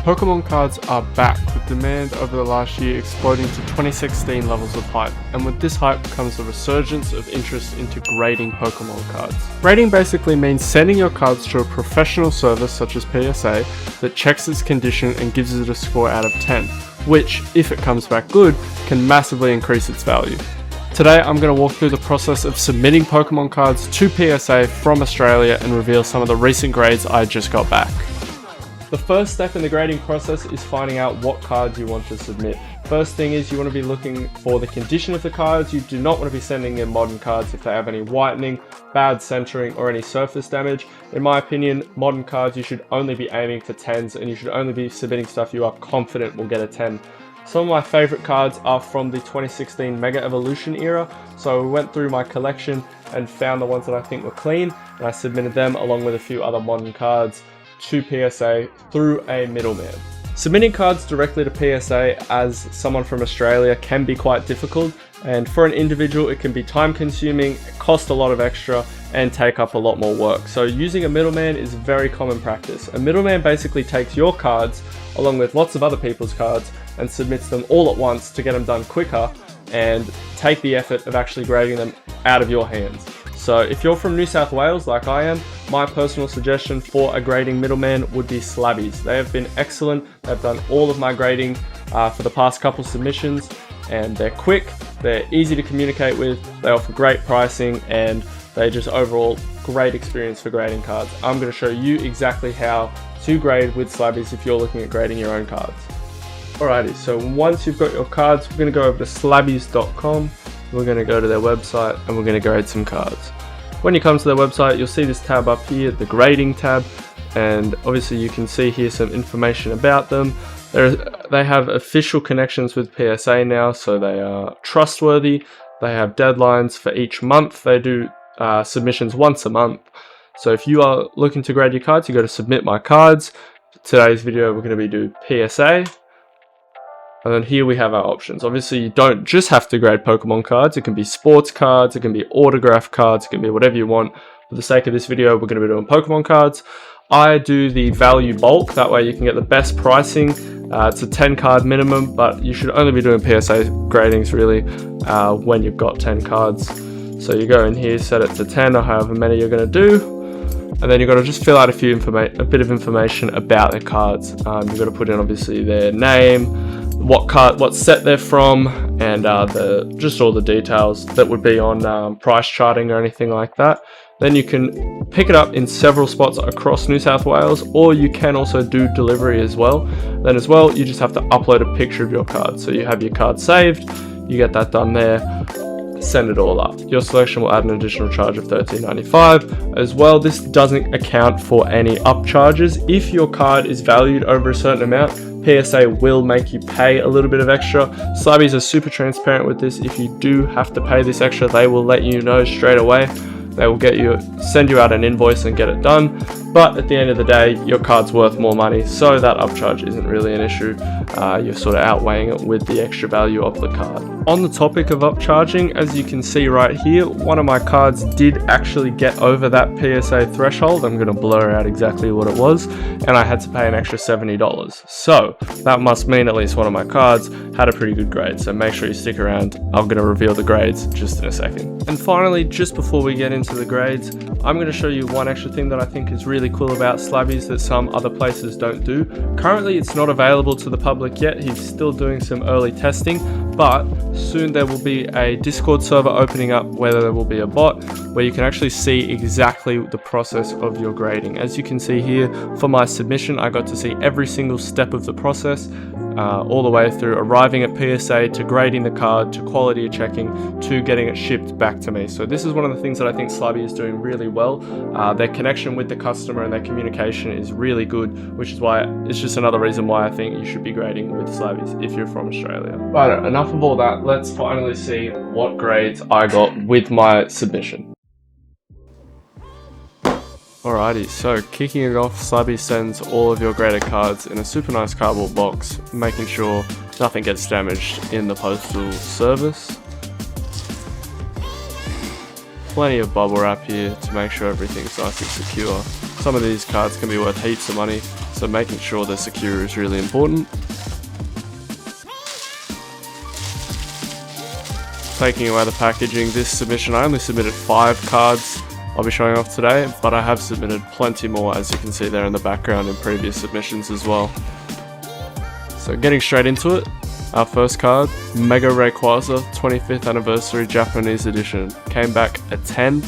Pokemon cards are back, with demand over the last year exploding to 2016 levels of hype, and with this hype comes a resurgence of interest into grading Pokemon cards. Grading basically means sending your cards to a professional service such as PSA that checks its condition and gives it a score out of 10, which, if it comes back good, can massively increase its value. Today I'm going to walk through the process of submitting Pokemon cards to PSA from Australia and reveal some of the recent grades I just got back. The first step in the grading process is finding out what cards you want to submit. First thing is you want to be looking for the condition of the cards. You do not want to be sending in modern cards if they have any whitening, bad centering or any surface damage. In my opinion, modern cards you should only be aiming for 10s and you should only be submitting stuff you are confident will get a 10. Some of my favourite cards are from the 2016 Mega Evolution era, so we went through my collection and found the ones that I think were clean, and I submitted them along with a few other modern cards to PSA through a middleman. Submitting cards directly to PSA as someone from Australia can be quite difficult, and for an individual it can be time consuming, cost a lot of extra and take up a lot more work. So using a middleman is very common practice. A middleman basically takes your cards along with lots of other people's cards and submits them all at once to get them done quicker and take the effort of actually grading them out of your hands. So if you're from New South Wales like I am, my personal suggestion for a grading middleman would be Slabies. They have been excellent. They've done all of my grading for the past couple submissions, and they're quick, they're easy to communicate with, they offer great pricing, and they just overall great experience for grading cards. I'm going to show you exactly how to grade with Slabies if you're looking at grading your own cards. Alrighty, so once you've got your cards, we're going to go over to slabies.com. We're going to go to their website and we're going to grade some cards. When you come to their website, you'll see this tab up here, the grading tab, and obviously you can see here some information about them. They have official connections with PSA now, so they are trustworthy. They have deadlines for each month. They do submissions once a month. So if you are looking to grade your cards, you go to submit my cards. For today's video, we're going to be doing PSA. And then here we have our options. Obviously, you don't just have to grade Pokemon cards. It can be sports cards, it can be autograph cards, it can be whatever you want. For the sake of this video, we're going to be doing Pokemon cards. I do the value bulk, that way you can get the best pricing. It's a 10 card minimum, but you should only be doing PSA gradings really when you've got 10 cards. So you go in here, set it to 10 or however many you're going to do. And then you've got to just fill out a bit of information about their cards. You've got to put in obviously their name, what set they're from, and just all the details that would be on price charting or anything like that. Then you can pick it up in several spots across New South Wales, or you can also do delivery as well. Then as well, you just have to upload a picture of your card. So you have your card saved, you get that done there, send it all up. Your selection will add an additional charge of $13.95. As well, this doesn't account for any upcharges. If your card is valued over a certain amount, PSA will make you pay a little bit of extra. Slabies are super transparent with this. If you do have to pay this extra, they will let you know straight away. They will send you out an invoice and get it done. But at the end of the day, your card's worth more money, so that upcharge isn't really an issue. You're sort of outweighing it with the extra value of the card. On the topic of upcharging, as you can see right here, one of my cards did actually get over that PSA threshold. I'm going to blur out exactly what it was, and I had to pay an extra $70. So that must mean at least one of my cards had a pretty good grade. So make sure you stick around. I'm going to reveal the grades just in a second. And finally, just before we get into the grades, I'm going to show you one extra thing that I think is really cool about Slabies that some other places don't do. Currently, it's not available to the public yet. He's still doing some early testing, but soon there will be a Discord server opening up where there will be a bot where you can actually see exactly the process of your grading. As you can see here, for my submission, I got to see every single step of the process, all the way through arriving at PSA to grading the card to quality checking to getting it shipped back to me. So this is one of the things that I think Slabies is doing really well. Their connection with the customer and their communication is really good, which is why it's just another reason why I think you should be grading with Slabies if you're from Australia. Right, enough of all that. Let's finally see what grades I got with my submission. Alrighty, so kicking it off, Slabies sends all of your graded cards in a super nice cardboard box, making sure nothing gets damaged in the postal service. Plenty of bubble wrap here to make sure everything's nice and secure. Some of these cards can be worth heaps of money, so so making sure they're secure is really important. Taking away the packaging, this submission I only submitted 5 cards I'll be showing off today, but I have submitted plenty more, as you can see there in the background, in previous submissions as well. So getting straight into it, our first card, Mega Rayquaza 25th Anniversary Japanese Edition, came back a 10.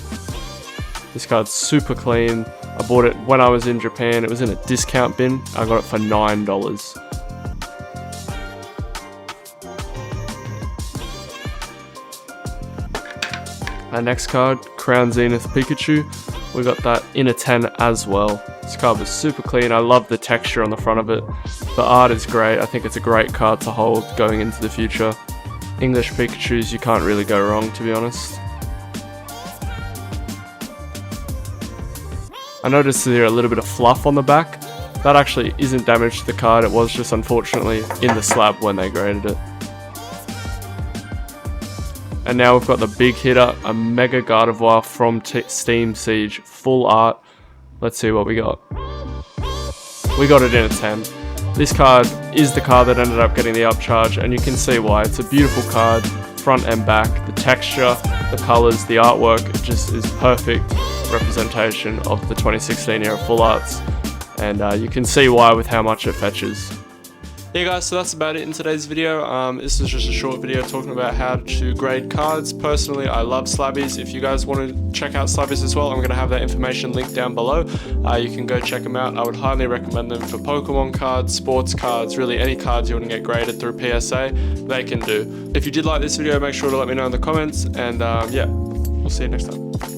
This card's super clean. I bought it when I was in Japan. It was in a discount bin. I got it for $9. Our next card, Crown Zenith Pikachu. We got that in a 10 as well. This card was super clean. I love the texture on the front of it. The art is great. I think it's a great card to hold going into the future. English Pikachus, you can't really go wrong, to be honest. I noticed there a little bit of fluff on the back. That actually isn't damage to the card. It was just unfortunately in the slab when they graded it. And now we've got the big hitter, a Mega Gardevoir from Steam Siege, full art. Let's see what we got. We got it in a 10. This card is the card that ended up getting the upcharge, and you can see why. It's a beautiful card, front and back. The texture, the colors, the artwork, it just is perfect representation of the 2016 era full arts. And you can see why with how much it fetches. Yeah guys, so that's about it in today's video. This is just a short video talking about how to grade cards. Personally, I love Slabies. If you guys want to check out Slabies as well, I'm going to have that information linked down below. You can go check them out. I would highly recommend them for Pokemon cards, sports cards, really any cards you want to get graded through PSA, they can do. If you did like this video, make sure to let me know in the comments, and yeah, we'll see you next time.